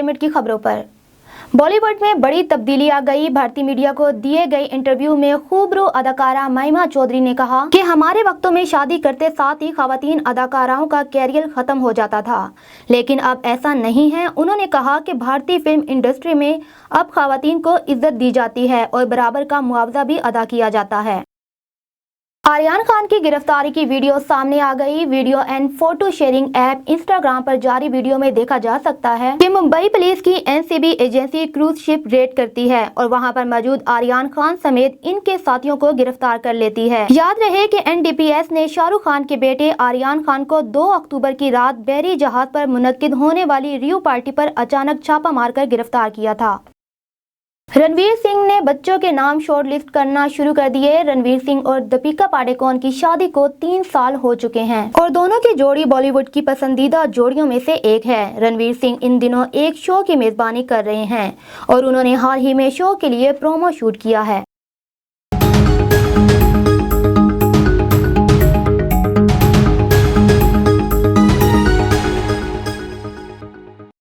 Entertainment की खबरों पर। बॉलीवुड में बड़ी तब्दीली आ गई। भारतीय मीडिया को दिए गए इंटरव्यू में खूबरू अदाकारा महिमा चौधरी ने कहा कि हमारे वक्तों में शादी करते साथ ही खवातीन अदाकाराओं का कैरियर खत्म हो जाता था, लेकिन अब ऐसा नहीं है। उन्होंने कहा कि भारतीय फिल्म इंडस्ट्री में अब खवातीन को इज्जत दी जाती है और बराबर का मुआवजा भी अदा किया जाता है। आर्यन खान की गिरफ्तारी की वीडियो सामने आ गई। Video and photo sharing app Instagram पर जारी वीडियो में देखा जा सकता है कि मुंबई पुलिस की NCB agency cruise ship red करती है और वहां पर मौजूद आर्यन खान समेत इनके साथियों को गिरफ्तार कर लेती है। याद रहे कि एनडीपीएस ने शाहरुख खान के बेटे आर्यन खान को 2 अक्टूबर की रात बहरी जहाज पर मुनक्किद होने वाली रियो पार्टी पर अचानक छापा मारकर गिरफ्तार किया था। रणवीर सिंह ने बच्चों के नाम शॉर्टलिस्ट करना शुरू कर दिए। रणवीर सिंह और दीपिका पादुकोण की शादी को 3 साल हो चुके हैं और दोनों की जोड़ी बॉलीवुड की पसंदीदा जोड़ियों में से एक है। रणवीर सिंह इन दिनों एक शो की मेजबानी कर रहे हैं और उन्होंने हाल ही में शो के लिए प्रोमो शूट किया है।